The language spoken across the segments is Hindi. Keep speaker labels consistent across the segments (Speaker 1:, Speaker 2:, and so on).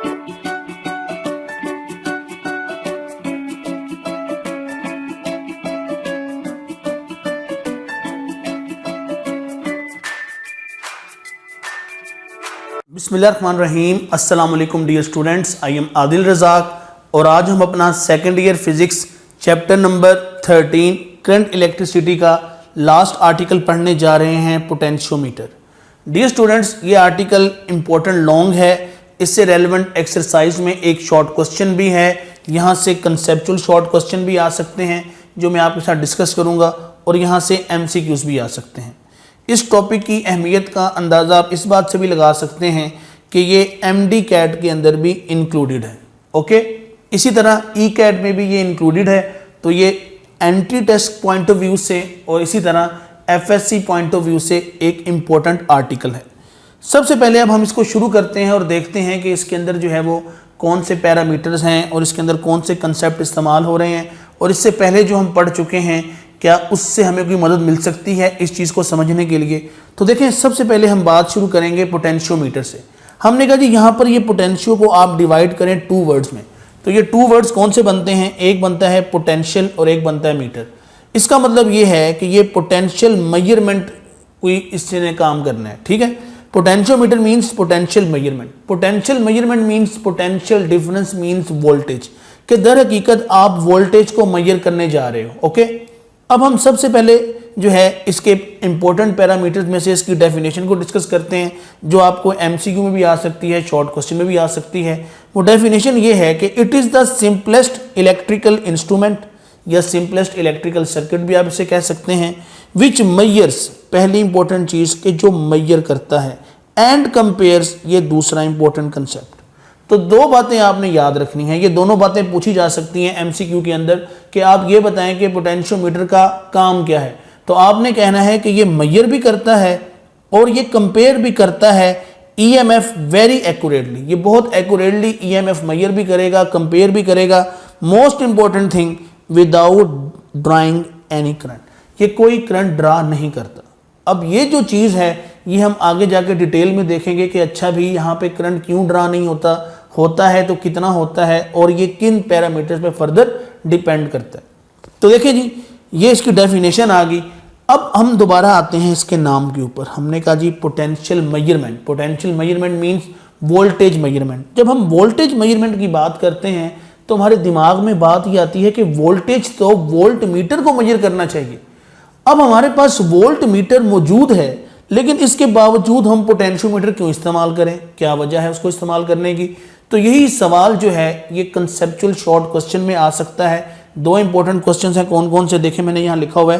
Speaker 1: बिस्मिल्लाहिर्रहमानिर्रहीम। अस्सलाम वालेकुम dear students, I am Adil Razaq और आज हम अपना second year physics chapter number 13 current electricity का लास्ट आर्टिकल पढ़ने जा रहे हैं, पोटेंशियोमीटर। डियर स्टूडेंट्स, ये आर्टिकल इम्पोर्टेंट लॉन्ग है, इससे रेलेवेंट एक्सरसाइज में एक शॉर्ट क्वेश्चन भी है, यहाँ से कंसेप्चुअल शॉर्ट क्वेश्चन भी आ सकते हैं जो मैं आपके साथ डिस्कस करूँगा और यहाँ से MCQs भी आ सकते हैं। इस टॉपिक की अहमियत का अंदाज़ा आप इस बात से भी लगा सकते हैं कि ये MD कैट के अंदर भी इंक्लूडेड है। ओके, इसी तरह ई कैट में भी ये इंक्लूडेड है, तो ये entry test point of view से और इसी तरह FSC पॉइंट ऑफ व्यू से एक इम्पोर्टेंट आर्टिकल है। सबसे पहले अब हम इसको शुरू करते हैं और देखते हैं कि इसके अंदर जो है वो कौन से पैरामीटर्स हैं और इसके अंदर कौन से कंसेप्ट इस्तेमाल हो रहे हैं और इससे पहले जो हम पढ़ चुके हैं क्या उससे हमें कोई मदद मिल सकती है इस चीज़ को समझने के लिए। तो देखें, सबसे पहले हम बात शुरू करेंगे पोटेंशियोमीटर से। हमने कहा जी यहाँ पर ये पोटेंशियो को आप डिवाइड करें 2 वर्ड्स में, तो ये 2 वर्ड्स कौन से बनते हैं, एक बनता है पोटेंशियल और एक बनता है मीटर। इसका मतलब ये है कि ये पोटेंशियल मेजरमेंट कोई इससे काम करना है, ठीक है। Potentiometer means potential measurement, potential measurement means potential difference means voltage, कि दर हकीकत आप वोल्टेज को मेजर करने जा रहे हो। ओके, अब हम सबसे पहले जो है इसके इंपॉर्टेंट पैरामीटर्स में से इसकी डेफिनेशन को डिस्कस करते हैं, जो आपको MCQ में भी आ सकती है, शॉर्ट क्वेश्चन में भी आ सकती है। वो डेफिनेशन ये है कि it is the simplest electrical instrument या सिंपलेस्ट इलेक्ट्रिकल सर्किट भी आप इसे कह सकते हैं, विच मेजर्स, पहली इंपॉर्टेंट चीज़ कि जो मेजर करता है, एंड कंपेयर्स, ये दूसरा इंपॉर्टेंट कंसेप्ट। तो 2 बातें आपने याद रखनी है, ये दोनों बातें पूछी जा सकती हैं MCQ के अंदर कि आप ये बताएं कि पोटेंशियोमीटर का काम क्या है। तो आपने कहना है कि ये मेजर भी करता है और ये कंपेयर भी करता है EMF वेरी एक्यूरेटली, ये बहुत एक्यूरेटली EMF मेजर भी करेगा, कंपेयर भी करेगा। Most important thing, without drawing any current, ये कोई करंट ड्रा नहीं करता। अब ये जो चीज़ है ये हम आगे जाके डिटेल में देखेंगे कि अच्छा भी यहाँ पे करंट क्यों ड्रा नहीं होता है तो कितना होता है और ये किन पैरामीटर्स पे फर्दर डिपेंड करता है। तो देखिए जी, ये इसकी डेफिनेशन आ गई। अब हम दोबारा आते हैं इसके नाम के ऊपर। हमने कहा जी potential measurement, potential measurement means voltage measurement. जब हम वोल्टेज मेजरमेंट की बात करते हैं तो हमारे दिमाग में बात ये आती है कि वोल्टेज तो वोल्ट मीटर को मेजर करना चाहिए। अब हमारे पास वोल्ट मीटर मौजूद है, लेकिन इसके बावजूद हम पोटेंशियोमीटर क्यों इस्तेमाल करें, क्या वजह है उसको इस्तेमाल करने की। तो यही सवाल जो है ये कंसेप्चुअल शॉर्ट क्वेश्चन में आ सकता है। 2 इंपॉर्टेंट क्वेश्चंस हैं, कौन कौन से देखें, मैंने यहाँ लिखा हुआ है।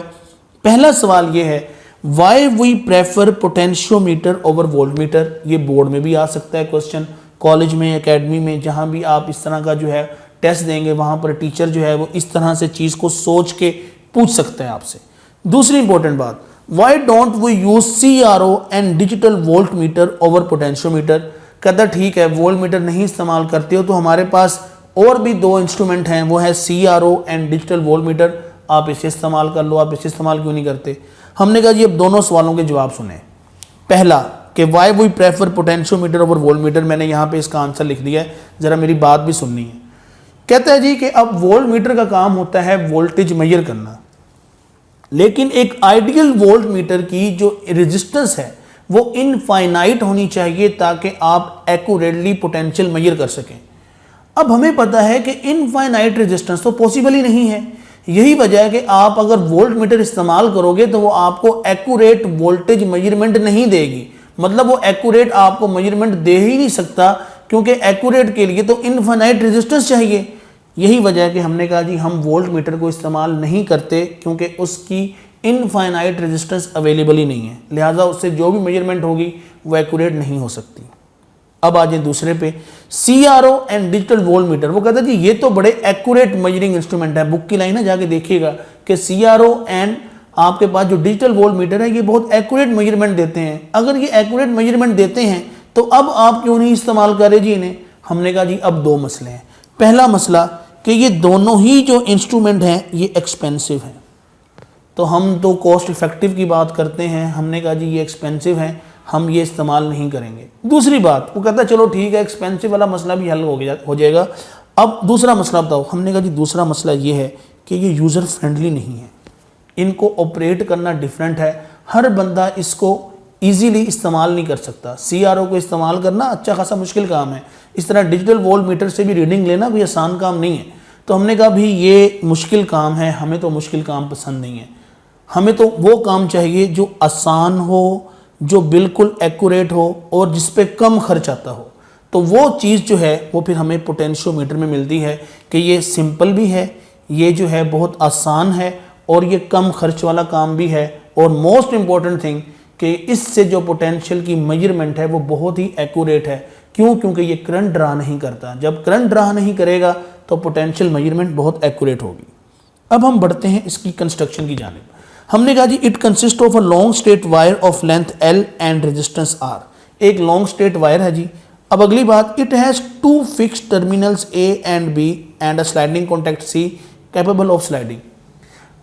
Speaker 1: पहला सवाल ये है, why we prefer potentiometer over voltmeter. ये बोर्ड में भी आ सकता है क्वेश्चन, कॉलेज में, एकेडमी में, जहाँ भी आप इस तरह का जो है टेस्ट देंगे वहाँ पर टीचर जो है वो इस तरह से चीज़ को सोच के पूछ सकता है आपसे। दूसरी इंपॉर्टेंट बात, why don't we use CRO and digital volt meter over potentiometer. कहता ठीक है, वोल्ट मीटर नहीं इस्तेमाल करते हो तो हमारे पास और भी 2 इंस्ट्रूमेंट हैं, वो है CRO and digital volt metre, आप इसे इस्तेमाल कर लो, आप इसे इस्तेमाल क्यों नहीं करते। हमने कहा जी अब दोनों सवालों के जवाब सुने। पहला कि why we prefer potentiometer over volt meter, मैंने यहाँ पे इसका आंसर लिख दिया है, ज़रा मेरी बात भी सुननी है। कहता है जी कि अब वोल्ट मीटर का काम होता है वोल्टेज मेजर करना, लेकिन एक आइडियल वोल्ट मीटर की जो रेजिस्टेंस है वो इनफाइनाइट होनी चाहिए ताकि आप एक्यूरेटली पोटेंशियल मेजर कर सकें। अब हमें पता है कि इनफाइनाइट रेजिस्टेंस तो पॉसिबल ही नहीं है। यही वजह है कि आप अगर वोल्ट मीटर इस्तेमाल करोगे तो वो आपको एक्यूरेट वोल्टेज मेजरमेंट नहीं देगी, मतलब वो एक्यूरेट आपको मेजरमेंट दे ही नहीं सकता, क्योंकि एक्यूरेट के लिए तो इनफाइनाइट रेजिस्टेंस चाहिए। यही वजह है कि हमने कहा जी हम वोल्ट मीटर को इस्तेमाल नहीं करते, क्योंकि उसकी इनफाइनाइट रेजिस्टेंस अवेलेबल ही नहीं है, लिहाजा उससे जो भी मेजरमेंट होगी वो एक्यूरेट नहीं हो सकती। अब आ जाए दूसरे पे, CRO and digital volt metre. वो कहता है जी ये तो बड़े एक्यूरेट मेजरिंग इंस्ट्रूमेंट है, बुक की लाइन है, जाके देखिएगा कि CRO एंड आपके पास जो डिजिटल वोल्ट मीटर है ये बहुत एक्यूरेट मेजरमेंट देते हैं। अगर ये एक्यूरेट मेजरमेंट देते हैं तो अब आप क्यों नहीं इस्तेमाल करें जी इन्हें। हमने कहा जी अब 2 मसले हैं। पहला मसला कि ये दोनों ही जो इंस्ट्रूमेंट हैं ये एक्सपेंसिव हैं, तो हम तो कॉस्ट इफेक्टिव की बात करते हैं, हमने कहा जी ये एक्सपेंसिव हैं, हम ये इस्तेमाल नहीं करेंगे। दूसरी बात, वो कहता है चलो ठीक है एक्सपेंसिव वाला मसला भी हल हो जाएगा। अब दूसरा मसला बताओ। हमने कहा जी दूसरा मसला ये है कि ये यूज़र फ्रेंडली नहीं है, इनको ऑपरेट करना डिफरेंट है, हर बंदा इसको ईजीली इस्तेमाल नहीं कर सकता। CRO को इस्तेमाल करना अच्छा खासा मुश्किल काम है, इस तरह डिजिटल वोल्ट मीटर से भी रीडिंग लेना भी आसान काम नहीं है। तो हमने कहा भी ये मुश्किल काम है, हमें तो मुश्किल काम पसंद नहीं है, हमें तो वो काम चाहिए जो आसान हो, जो बिल्कुल एक्यूरेट हो और जिस पे कम खर्च आता हो। तो वो चीज़ जो है वो फिर हमें पोटेंशियोमीटर में मिलती है कि ये सिंपल भी है, ये जो है बहुत आसान है और ये कम खर्च वाला काम भी है, और मोस्ट इम्पॉर्टेंट थिंग कि इससे जो पोटेंशियल की मेजरमेंट है वो बहुत ही एक्यूरेट है। क्यों? क्योंकि ये करंट ड्रा नहीं करता। जब करंट ड्रा नहीं करेगा तो पोटेंशियल मेजरमेंट बहुत एक्यूरेट होगी। अब हम बढ़ते हैं इसकी कंस्ट्रक्शन की जानिब। हमने कहा जी it consist of a long straight wire of length L and resistance R। एक लॉन्ग स्ट्रेट वायर है जी। अब अगली बात, it has 2 fixed terminals A and B and a sliding contact C capable of sliding.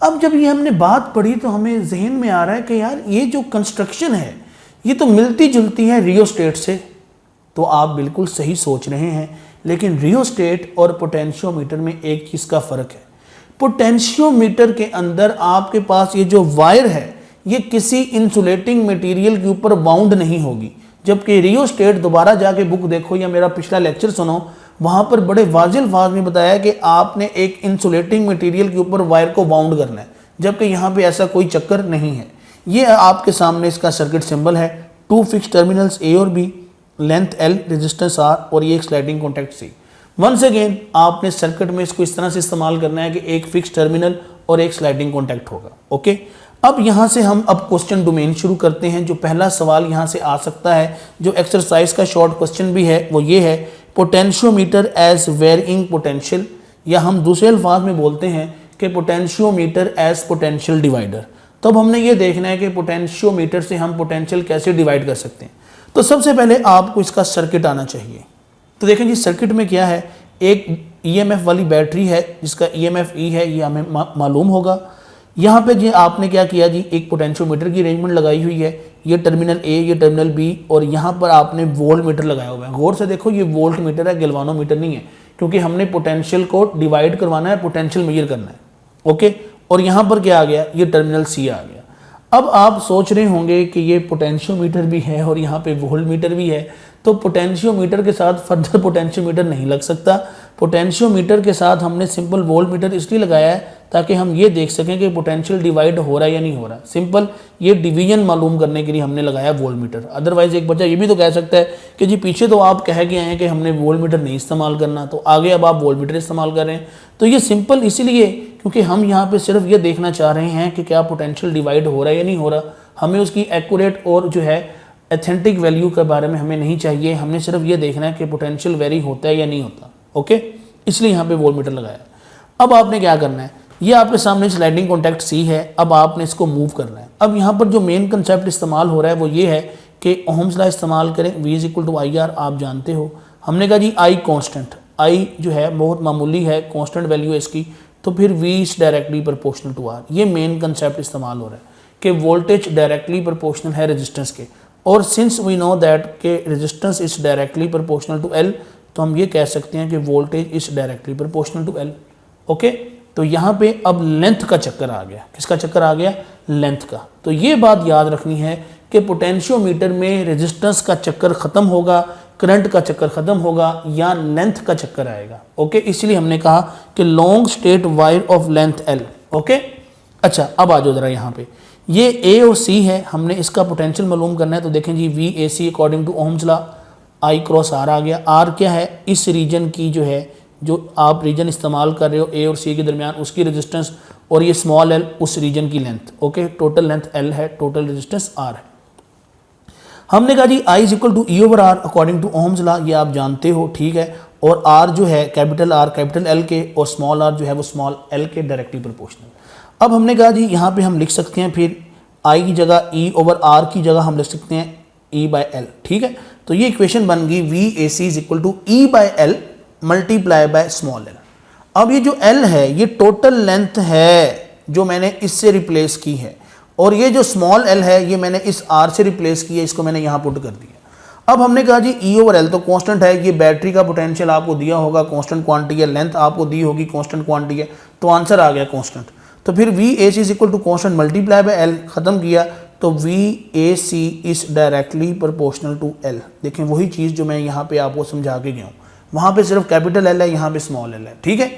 Speaker 1: अब जब ये हमने बात पढ़ी तो हमें जहन में आ रहा है कि यार ये जो कंस्ट्रक्शन है ये तो मिलती जुलती है रियोस्टेट से। तो आप बिल्कुल सही सोच रहे हैं, लेकिन रियोस्टेट और पोटेंशियोमीटर में एक चीज़ का फ़र्क है। पोटेंशियोमीटर के अंदर आपके पास ये जो वायर है ये किसी इंसुलेटिंग मटेरियल के ऊपर बाउंड नहीं होगी, जबकि रियोस्टेट, दोबारा जाके बुक देखो या मेरा पिछला लेक्चर सुनो, वहाँ पर बड़े वाज़ेह अल्फाज में बताया कि आपने एक इंसुलेटिंग मटेरियल के ऊपर वायर को बाउंड करना है, जबकि यहाँ पे ऐसा कोई चक्कर नहीं है। ये आपके सामने इसका सर्किट सिंबल है, 2 फिक्स टर्मिनल्स A और B, length L, resistance R और ये एक sliding contact C। Once again आपने सर्किट में इसको इस तरह से इस्तेमाल करना है कि एक फिक्स टर्मिनल और एक स्लाइडिंग कॉन्टैक्ट होगा। ओके, अब यहाँ से हम अब क्वेश्चन डोमेन शुरू करते हैं। जो पहला सवाल यहाँ से आ सकता है, जो एक्सरसाइज का शॉर्ट क्वेश्चन भी है, वो ये है पोटेंशियोमीटर एज वेरिंग पोटेंशियल, या हम दूसरे अल्फाज में बोलते हैं कि पोटेंशियोमीटर एज पोटेंशियल डिवाइडर। तो अब हमने ये देखना है कि पोटेंशियोमीटर से हम पोटेंशियल कैसे डिवाइड कर सकते हैं। तो सबसे पहले आपको इसका सर्किट आना चाहिए। तो देखें जी सर्किट में क्या है, एक EMF वाली बैटरी है जिसका EMF E है, ये हमें मालूम होगा। यहाँ पे जी आपने क्या किया जी, एक पोटेंशियोमीटर की अरेंजमेंट लगाई हुई है, ये टर्मिनल A, ये टर्मिनल B, और यहाँ पर आपने वोल्ट मीटर लगाया हुआ है। गौर से देखो ये वोल्ट मीटर है, गैल्वानोमीटर नहीं है, क्योंकि हमने पोटेंशियल को डिवाइड करवाना है, पोटेंशियल मेजर करना है। ओके, और यहाँ पर क्या आ गया, ये टर्मिनल C आ गया। अब आप सोच रहे होंगे कि ये पोटेंशियोमीटर भी है और यहाँ पे वोल्ट मीटर भी है, तो पोटेंशियोमीटर के साथ फर्दर पोटेंशियोमीटर नहीं लग सकता। पोटेंशियोमीटर के साथ हमने सिंपल वोल्ट मीटर इसलिए लगाया है ताकि हम ये देख सकें कि पोटेंशियल डिवाइड हो रहा है या नहीं हो रहा। सिंपल ये डिवीजन मालूम करने के लिए हमने लगाया वोल्ट मीटर। अदरवाइज एक बच्चा ये भी तो कह सकता है कि जी पीछे तो आप कह के आए हैं कि हमने वोल्ट मीटर नहीं इस्तेमाल करना, तो आगे अब आप वोल्ट मीटर इस्तेमाल कर रहे हैं। तो ये सिंपल इसीलिए क्योंकि हम यहाँ पे सिर्फ ये देखना चाह रहे हैं कि क्या पोटेंशियल डिवाइड हो रहा है या नहीं हो रहा। हमें उसकी एक्यूरेट और जो है एथेंटिक वैल्यू के बारे में हमें नहीं चाहिए, हमने सिर्फ ये देखना है कि पोटेंशियल वेरी होता है या नहीं होता। ओके, इसलिए यहाँ पे वोल्ट मीटर लगाया। अब आपने क्या करना है, ये आपके सामने स्लाइडिंग कॉन्टैक्ट C है, अब आपने इसको मूव करना है। अब यहाँ पर जो मेन कंसेप्ट इस्तेमाल हो रहा है वो ये है कि ओहम्स लॉ इस्तेमाल करें, V = IR, आप जानते हो। हमने कहा जी I कॉन्स्टेंट, I जो है बहुत मामूली है, कॉन्स्टेंट वैल्यू है इसकी, तो फिर V is directly proportional to R। ये मेन कंसेप्ट इस्तेमाल हो रहा है कि वोल्टेज डायरेक्टली प्रोपोर्शनल है रेजिस्टेंस के, और सिंस वी नो दैट के resistance is directly proportional to L, तो हम ये कह सकते हैं कि voltage is directly proportional to L। Okay, तो यहाँ पे अब लेंथ का चक्कर आ गया। किसका चक्कर आ गया? लेंथ का। तो ये बात याद रखनी है कि पोटेंशियोमीटर में रेजिस्टेंस का चक्कर ख़त्म होगा, करंट का चक्कर ख़त्म होगा, या लेंथ का चक्कर आएगा। ओके, इसलिए हमने कहा कि long straight wire of length L। Okay, अच्छा अब आ जाओ ज़रा यहाँ पे, ये A और C है, हमने इसका पोटेंशियल मालूम करना है। तो देखें जी VAC according to Ohm's law I cross R आ गया। R क्या है? इस रीजन की जो है, जो आप रीजन इस्तेमाल कर रहे हो A और C के दरमियान, उसकी रेजिस्टेंस, और ये स्मॉल l उस रीजन की length. Okay, total length L है, टोटल रेजिस्टेंस R है। हमने कहा जी I = E/R according to Ohm's law, ये आप जानते हो, ठीक है। और R जो है कैपिटल R कैपिटल L के, और स्मॉल r जो है वो स्मॉल l के डायरेक्टली प्रोपोर्शनल। अब हमने कहा जी यहाँ पे हम लिख सकते हैं, फिर I की जगह E/R की जगह हम लिख सकते हैं E/L, ठीक है। तो ये इक्वेशन बन गई VAC = E/L multiply by small l। अब ये जो L है ये टोटल लेंथ है जो मैंने इससे रिप्लेस की है, और ये जो स्मॉल एल है ये मैंने इस आर से रिप्लेस किया, इसको मैंने यहाँ पुट कर दिया। अब हमने कहा जी ई ओवर एल तो कांस्टेंट है, ये बैटरी का पोटेंशियल आपको दिया होगा, कांस्टेंट क्वांटिटी है, लेंथ आपको दी होगी, कांस्टेंट क्वांटिटी है, तो आंसर आ गया कांस्टेंट। तो फिर V A C is equal to constant multiply by L, ख़त्म किया तो V A C is directly proportional to L. देखें वही चीज़ जो मैं यहाँ पे आपको समझा के गया हूँ, वहाँ पे सिर्फ कैपिटल एल है, यहाँ पे स्मॉल एल है, ठीक है।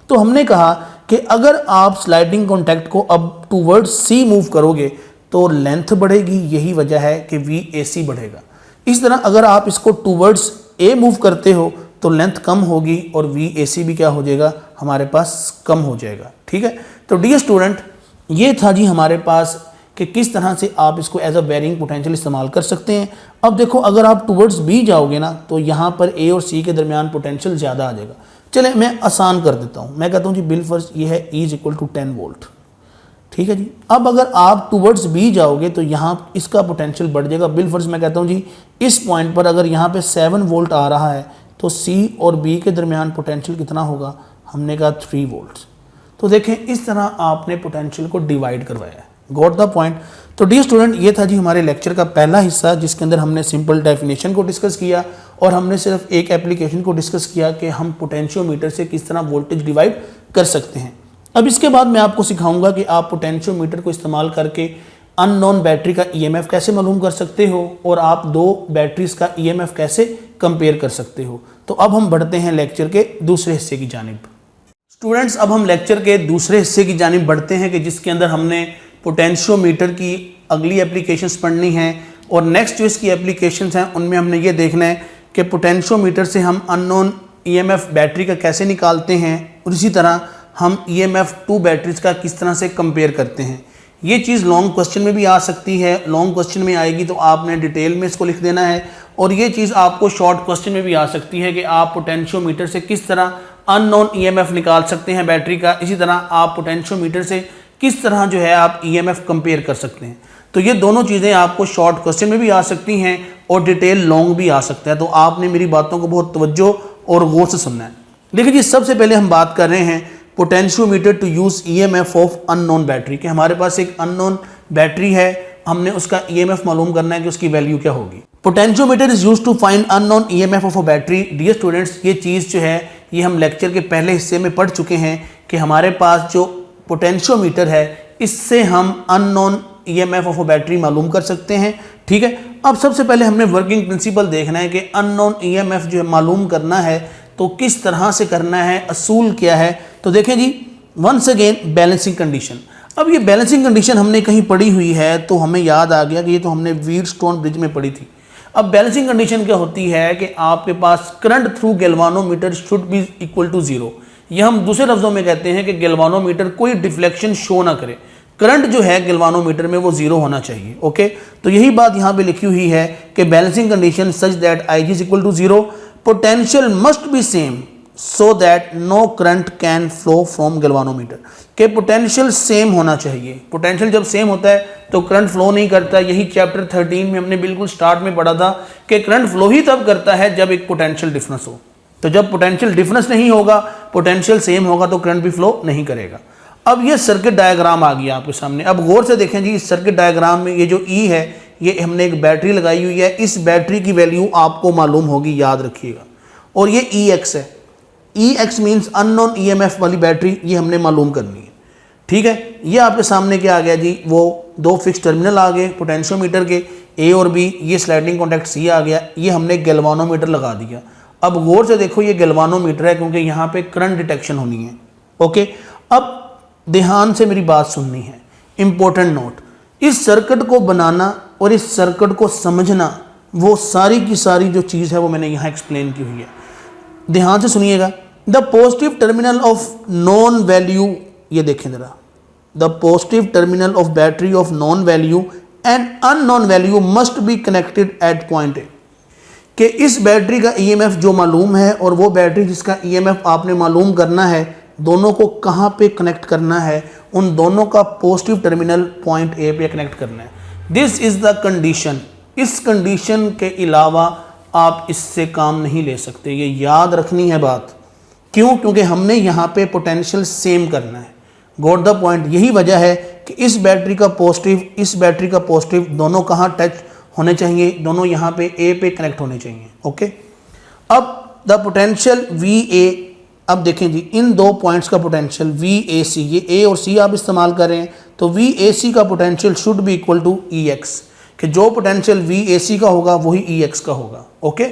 Speaker 1: तो हमने कहा कि अगर आप स्लाइडिंग कॉन्टैक्ट को अब टूवर्ड्स सी मूव करोगे तो लेंथ बढ़ेगी, यही वजह है कि वी ए सी बढ़ेगा। इस तरह अगर आप इसको टूवर्ड्स ए मूव करते हो तो लेंथ कम होगी और वी ए सी भी क्या हो जाएगा, हमारे पास कम हो जाएगा, ठीक है। तो डियर स्टूडेंट, ये था जी हमारे पास कि किस तरह से आप इसको एज अ वेरिंग पोटेंशियल इस्तेमाल कर सकते हैं। अब देखो अगर आप टूवर्ड्स बी जाओगे ना तो यहाँ पर ए और सी के दरमियान पोटेंशियल ज़्यादा आ जाएगा। चले मैं आसान कर देता हूँ, मैं कहता हूँ जी बिलफर्ज ये है E is equal to 10 volt, ठीक है जी। अब अगर आप टूवर्ड्स बी जाओगे तो यहाँ इसका पोटेंशियल बढ़ जाएगा। बिलफर्ज मैं कहता हूँ जी इस पॉइंट पर अगर यहाँ पे 7 वोल्ट आ रहा है तो C और B के दरमियान पोटेंशियल कितना होगा, हमने कहा 3 वोल्ट। तो देखें इस तरह आपने पोटेंशियल को डिवाइड करवाया है, गॉट द पॉइंट। तो डियर स्टूडेंट, ये था जी हमारे लेक्चर का पहला हिस्सा जिसके अंदर हमने सिंपल डेफिनेशन को डिस्कस किया और हमने सिर्फ एक एप्लीकेशन को डिस्कस किया कि हम पोटेंशियोमीटर से किस तरह वोल्टेज डिवाइड कर सकते हैं। अब इसके बाद मैं आपको सिखाऊंगा कि आप पोटेंशियोमीटर को इस्तेमाल करके अननोन बैटरी का ईएमएफ कैसे मालूम कर सकते हो और आप दो बैटरीज का ईएमएफ कैसे कंपेयर कर सकते हो। तो अब हम बढ़ते हैं लेक्चर के दूसरे हिस्से की जानिब। स्टूडेंट्स, अब हम लेक्चर के दूसरे हिस्से की जानिब बढ़ते हैं कि जिसके अंदर हमने पोटेंशियोमीटर की अगली एप्लीकेशंस पढ़नी हैं और नेक्स्ट जो इसकी एप्लीकेशंस हैं उनमें हमने ये देखना है कि पोटेंशियोमीटर से हम अननोन ईएमएफ बैटरी का कैसे निकालते हैं और इसी तरह हम ईएमएफ टू बैटरीज का किस तरह से कंपेयर करते हैं। ये चीज़ लॉन्ग क्वेश्चन में भी आ सकती है, लॉन्ग क्वेश्चन में आएगी तो आपने डिटेल में इसको लिख देना है, और ये चीज़ आपको शॉर्ट क्वेश्चन में भी आ सकती है कि आप पोटेंशियोमीटर से किस तरह अननोन ईएमएफ निकाल सकते हैं बैटरी का, इसी तरह आप पोटेंशियोमीटर से किस तरह जो है आप ईएमएफ कंपेयर कर सकते हैं। तो ये दोनों चीज़ें आपको शॉर्ट क्वेश्चन में भी आ सकती हैं और डिटेल लॉन्ग भी आ सकता है, तो आपने मेरी बातों को बहुत तवज्जो और गौर से सुनना है। देखिए जी, सबसे पहले हम बात कर रहे हैं potentiometer to use EMF of unknown battery के। हमारे पास एक अननोन बैटरी है, हमने उसका ईएमएफ मालूम करना है कि उसकी वैल्यू क्या होगी। Potentiometer is used to find unknown EMF of a battery. Dear students, ये चीज़ जो है ये हम लेक्चर के पहले हिस्से में पढ़ चुके हैं कि हमारे पास जो पोटेंशियोमीटर है इससे हम unknown EMF of a battery मालूम कर सकते हैं, ठीक है। अब सबसे पहले हमने वर्किंग प्रिंसिपल देखना है कि अननोन ईएमएफ जो है मालूम करना है तो किस तरह से करना है, असूल क्या है। तो देखें जी, वंस अगेन बैलेंसिंग कंडीशन। अब ये बैलेंसिंग कंडीशन हमने कहीं पढ़ी हुई है तो हमें याद आ गया कि ये तो हमने व्हीटस्टोन ब्रिज में पढ़ी थी। अब बैलेंसिंग कंडीशन क्या होती है कि आपके पास current through galvanometer should be equal to zero. ये हम दूसरे लफ्जों में कहते हैं कि गैल्वानोमीटर कोई डिफ्लेक्शन शो ना करे, करंट जो है गैल्वानोमीटर में वो जीरो होना चाहिए, ओके। तो यही बात यहाँ पे लिखी हुई है कि balancing condition such that I G is equal to zero, potential must be same so that no current can flow from galvanometer. के पोटेंशियल सेम होना चाहिए। पोटेंशियल जब सेम होता है तो करंट फ्लो नहीं करता। यही चैप्टर 13 में हमने बिल्कुल स्टार्ट में पढ़ा था कि करंट फ्लो ही तब करता है जब एक पोटेंशियल डिफरेंस हो। तो जब पोटेंशियल डिफरेंस नहीं होगा, पोटेंशियल सेम होगा तो करंट भी फ्लो नहीं करेगा। अब ये सर्किट डायग्राम आ गया आपके सामने। अब गौर से देखें जी, इस सर्किट डायग्राम में ये जो ई है ये हमने एक बैटरी लगाई हुई है। इस बैटरी की वैल्यू आपको मालूम होगी, याद रखिएगा। और ये ई एक्स है, ई एक्स मीन्स अननोन ईएमएफ वाली बैटरी, ये हमने मालूम करनी है, ठीक है। ये आपके सामने क्या आ गया जी, वो दो फिक्स टर्मिनल आ गए पोटेंशियोमीटर के, ए और बी। ये स्लाइडिंग कॉन्टैक्ट सी आ गया, ये हमने गैल्वानोमीटर लगा दिया। अब गौर से देखो, ये गैल्वानोमीटर है क्योंकि यहाँ पे करंट डिटेक्शन होनी है, ओके। अब ध्यान से मेरी बात सुननी है, इंपॉर्टेंट नोट। इस सर्किट को बनाना और इस सर्किट को समझना, वो सारी की सारी जो चीज़ है वो मैंने यहाँ एक्सप्लेन की हुई है। ध्यान से सुनिएगा। The positive terminal of non value, ये देखें जरा, the positive terminal of battery of non value and unknown value must be connected eight point A. कि इस बैटरी का ईएमएफ जो मालूम है और वो बैटरी जिसका ईएमएफ आपने मालूम करना है, दोनों को कहाँ पे कनेक्ट करना है, उन दोनों का पॉजिटिव टर्मिनल पॉइंट ए पे कनेक्ट करना है। This is the condition. इस कंडीशन के अलावा आप इससे काम नहीं ले सकते, ये याद रखनी है बात। क्यों? क्योंकि हमने यहाँ पे पोटेंशियल सेम करना है। Got the point. यही वजह है कि इस बैटरी का पॉजिटिव, इस बैटरी का पॉजिटिव दोनों कहाँ टच होने चाहिए, दोनों यहाँ पे ए पे कनेक्ट होने चाहिए। ओके, अब द पोटेंशियल वी ए, अब देखें जी इन दो पॉइंट्स का पोटेंशियल वी ए सी, ये ए और सी आप इस्तेमाल कर रहे हैं, तो वी ए सी का potential should be equal to E X, कि जो पोटेंशियल वी ए सी का होगा वही ई एक्स का होगा। ओके,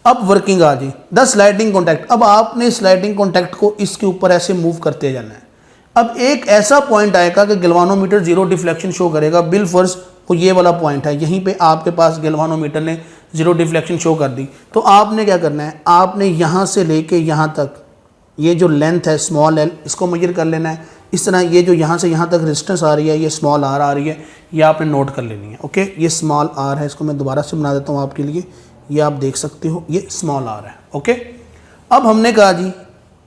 Speaker 1: अब वर्किंग आ जी द स्लाइडिंग कॉन्टैक्ट। अब आपने स्लाइडिंग कॉन्टैक्ट को इसके ऊपर ऐसे मूव करते जाना है। अब एक ऐसा पॉइंट आएगा कि गैल्वानोमीटर जीरो डिफ्लेक्शन शो करेगा, बिल फर्ज वो ये वाला पॉइंट है, यहीं पे आपके पास गैल्वानोमीटर ने जीरो डिफ्लेक्शन शो कर दी। तो आपने क्या करना है, आपने यहाँ से लेके यहाँ तक ये जो लेंथ है स्मॉल एल, इसको मेजर कर लेना है। इस तरह ये जो यहाँ से यहाँ तक रेजिस्टेंस आ रही है, ये स्मॉल आर आ रही है, ये आपने नोट कर लेनी है। ओके, ये स्मॉल आर है, इसको मैं दोबारा से बना देता हूँ आपके लिए, ये आप देख सकते हो, ये स्मॉल आर है। ओके, अब हमने कहा जी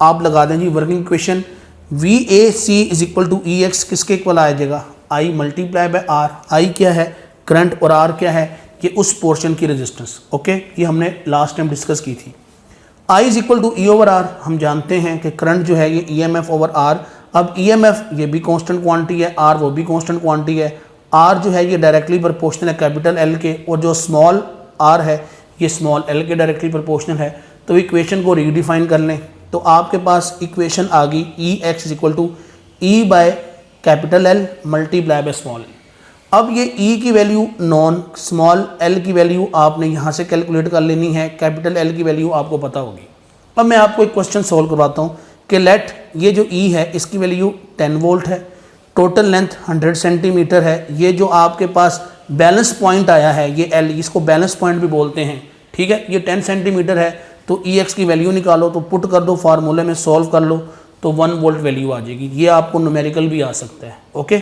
Speaker 1: आप लगा दें जी working equation, V A C is equal to E X किसके इक्वल आ जाएगा, I multiply by R. I क्या है, करंट, और आर क्या है, ये उस पोर्शन की रेजिस्टेंस। ओके, ये हमने लास्ट टाइम डिस्कस की थी। I is equal to E over R, हम जानते हैं कि करंट जो है ये E M F over R. अब ई एम एफ ये भी कांस्टेंट क्वांटिटी है, आर वो भी कांस्टेंट क्वांटिटी है। आर जो है ये डायरेक्टली प्रोपोर्शनल है कैपिटल एल के, और जो स्मॉल आर है ये स्मॉल एल के डायरेक्टली प्रोपोर्शनल है। तो इक्वेशन को रीडिफाइन कर लें, तो आपके पास इक्वेशन आ गई E X is equal to E by capital L multiply by small L. अब ये ई की वैल्यू नॉन, स्मॉल एल की वैल्यू आपने यहाँ से कैलकुलेट कर लेनी है, कैपिटल एल की वैल्यू आपको पता होगी। अब मैं आपको एक क्वेश्चन सॉल्व करवाता हूँ कि लेट ये जो ई है इसकी वैल्यू 10 वोल्ट है, टोटल लेंथ 100 सेंटीमीटर है, ये जो आपके पास बैलेंस पॉइंट आया है ये एल, इसको बैलेंस पॉइंट भी बोलते हैं। ठीक है, ये 10 सेंटीमीटर है, तो ई एक्स की वैल्यू निकालो, तो पुट कर दो फार्मूले में, सॉल्व कर लो, तो 1 वोल्ट वैल्यू आ जाएगी। ये आपको न्यूमेरिकल भी आ सकता है। ओके,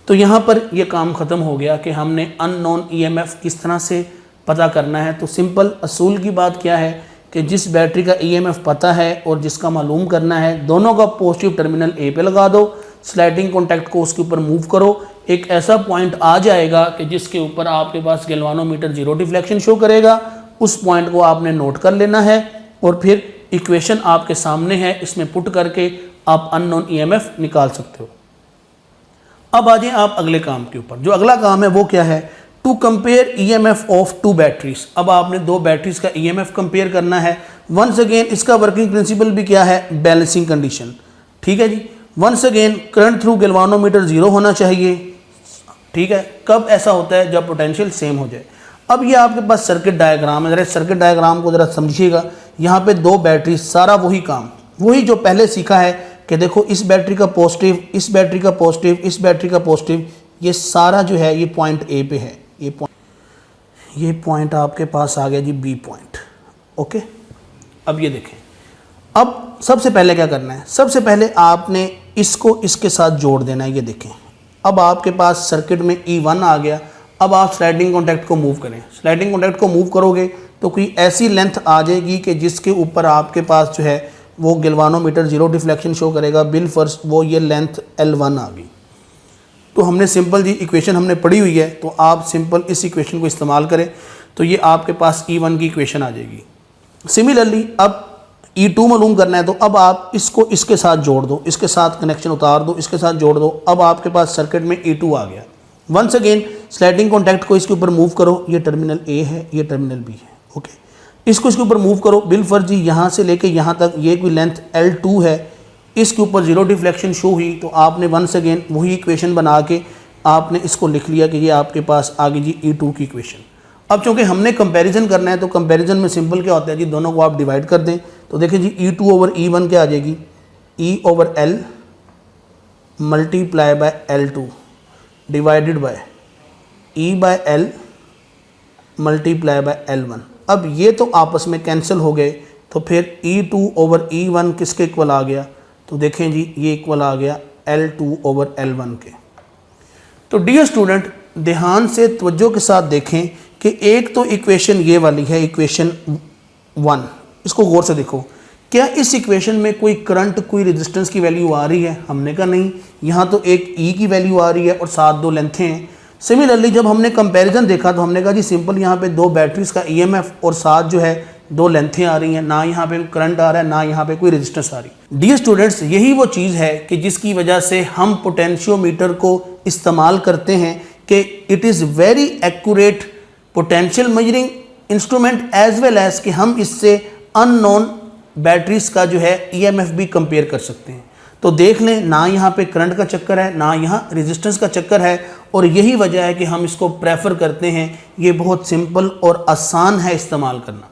Speaker 1: तो यहाँ पर ये काम ख़त्म हो गया कि हमने अननोन ईएमएफ किस तरह से पता करना है। तो सिंपल असूल की बात क्या है कि जिस बैटरी का ईएमएफ पता है और जिसका मालूम करना है, दोनों का पॉजिटिव टर्मिनल ए पे लगा दो, स्लाइडिंग कॉन्टैक्ट को उसके ऊपर मूव करो, एक ऐसा पॉइंट आ जाएगा कि जिसके ऊपर आपके पास गैल्वानोमीटर जीरो डिफ्लेक्शन शो करेगा। उस पॉइंट को आपने नोट कर लेना है और फिर इक्वेशन आपके सामने है, इसमें पुट करके आप अननोन ईएमएफ निकाल सकते हो। अब आ जाए आप अगले काम के ऊपर। जो अगला काम है वो क्या है, to compare EMF of two batteries. अब आपने दो बैटरीज का ईएमएफ कंपेयर करना है। वंस अगेन इसका वर्किंग प्रिंसिपल भी क्या है, बैलेंसिंग कंडीशन। ठीक है जी, once again current through galvanometer zero होना चाहिए। ठीक है, कब ऐसा होता है, जब पोटेंशियल सेम हो जाए। अब ये आपके पास सर्किट डायग्राम है, ज़रा सर्किट डायग्राम को ज़रा समझिएगा। यहाँ पे दो बैटरी, सारा वही काम, वही जो पहले सीखा है कि देखो इस बैटरी का पॉजिटिव, इस बैटरी का पॉजिटिव, इस बैटरी का पॉजिटिव, ये सारा जो है ये पॉइंट ए पे है, ये पॉइंट आपके पास आ गया जी बी पॉइंट। ओके, अब ये देखें, अब सबसे पहले क्या करना है, सबसे पहले आपने इसको इसके साथ जोड़ देना है। ये देखें, अब आपके पास सर्किट में E1 आ गया। अब आप स्लाइडिंग कॉन्टैक्ट को मूव करें, स्लाइडिंग कॉन्टैक्ट को मूव करोगे तो कोई ऐसी लेंथ आ जाएगी कि जिसके ऊपर आपके पास जो है वो गैल्वानोमीटर जीरो डिफ्लेक्शन शो करेगा। बिल फर्स्ट वो ये लेंथ L1 आ गई। तो हमने सिंपल जी इक्वेशन हमने पढ़ी हुई है, तो आप सिंपल इस इक्वेशन को इस्तेमाल करें तो ये आपके पास E1 की इक्वेशन आ जाएगी। सिमिलरली अब E2 मालूम करना है, तो अब आप इसको इसके साथ जोड़ दो, इसके साथ कनेक्शन उतार दो, इसके साथ जोड़ दो। अब आपके पास सर्किट में E2 आ गया। वंस अगेन स्लाइडिंग कॉन्टैक्ट को इसके ऊपर मूव करो, ये टर्मिनल ए है, ये टर्मिनल बी है। ओके, इसको इसके ऊपर मूव करो, बिल फर्जी यहाँ से लेके यहाँ तक ये कोई लेंथ L2 है, इसके ऊपर जीरो डिफ्लेक्शन शो हुई। तो आपने वंस अगेन वही इक्वेशन बना के आपने इसको लिख लिया कि ये आपके पास आ गई जी E2 की इक्वेशन। अब चूँकि हमने कंपैरिजन करना है, तो कंपैरिजन में सिंपल क्या होता है जी, दोनों को आप डिवाइड कर दें। तो देखिए जी E2 ओवर E1 क्या आ जाएगी, E over L multiply by L2 divided by E by L multiply by L1। अब ये तो आपस में कैंसिल हो गए, तो फिर E2 ओवर E1 किसके इक्वल आ गया, तो देखें जी ये इक्वल आ गया L2 ओवर L1 के। तो डियर स्टूडेंट ध्यान से तवज्जो के साथ देखें कि एक तो इक्वेशन ये वाली है, इक्वेशन 1, इसको गौर से देखो। क्या इस इक्वेशन में कोई करंट, कोई रेजिस्टेंस की वैल्यू आ रही है? हमने कहा नहीं, यहाँ तो एक E की वैल्यू आ रही है और साथ दो लेंथें हैं। सिमिलरली जब हमने कंपैरिजन देखा तो हमने कहा जी सिंपल यहाँ पे दो बैटरीज का EMF और साथ जो है दो लेंथें आ रही हैं, ना यहाँ पे करंट आ रहा है, ना यहाँ पे कोई रेजिस्टेंस आ रही। डियर स्टूडेंट्स, यही वो चीज़ है कि जिसकी वजह से हम पोटेंशियोमीटर को इस्तेमाल करते हैं कि it is very accurate potential measuring instrument as well as कि हम इससे अननोन बैटरीज का जो है ईएमएफ भी कंपेयर कर सकते हैं। तो देख लें, ना यहाँ पे करंट का चक्कर है, ना यहाँ रेजिस्टेंस का चक्कर है, और यही वजह है कि हम इसको प्रेफर करते हैं। ये बहुत सिंपल और आसान है इस्तेमाल करना।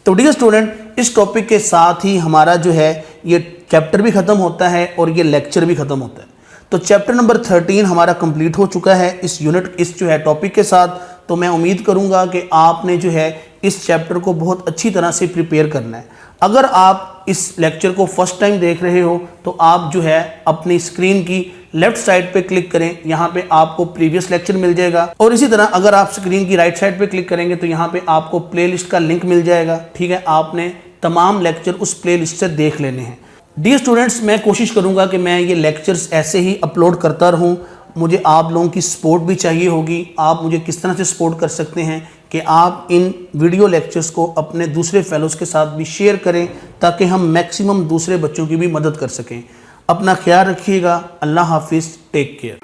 Speaker 1: तो डियर स्टूडेंट, इस टॉपिक के साथ ही हमारा जो है ये चैप्टर भी ख़त्म होता है और ये लेक्चर भी ख़त्म होता है। तो चैप्टर नंबर 13 हमारा कंप्लीट हो चुका है इस यूनिट, इस जो है टॉपिक के साथ। तो मैं उम्मीद करूँगा कि आपने जो है इस चैप्टर को बहुत अच्छी तरह से प्रिपेयर करना है। अगर आप इस लेक्चर को फर्स्ट टाइम देख रहे हो तो आप जो है अपनी स्क्रीन की लेफ्ट साइड पे क्लिक करें, यहाँ पे आपको प्रीवियस लेक्चर मिल जाएगा। और इसी तरह अगर आप स्क्रीन की राइट साइड पे क्लिक करेंगे तो यहाँ पे आपको प्लेलिस्ट का लिंक मिल जाएगा। ठीक है, आपने तमाम लेक्चर उस प्लेलिस्ट से देख लेने हैं। डियर स्टूडेंट्स, मैं कोशिश करूँगा कि मैं ये लेक्चर्स ऐसे ही अपलोड करता रहूँ। मुझे आप लोगों की सपोर्ट भी चाहिए होगी। आप मुझे किस तरह से सपोर्ट कर सकते हैं कि आप इन वीडियो लेक्चर्स को अपने दूसरे फेलोज़ के साथ भी शेयर करें ताकि हम मैक्सिमम दूसरे बच्चों की भी मदद कर सकें। अपना ख्याल रखिएगा। अल्लाह हाफिज़, टेक केयर।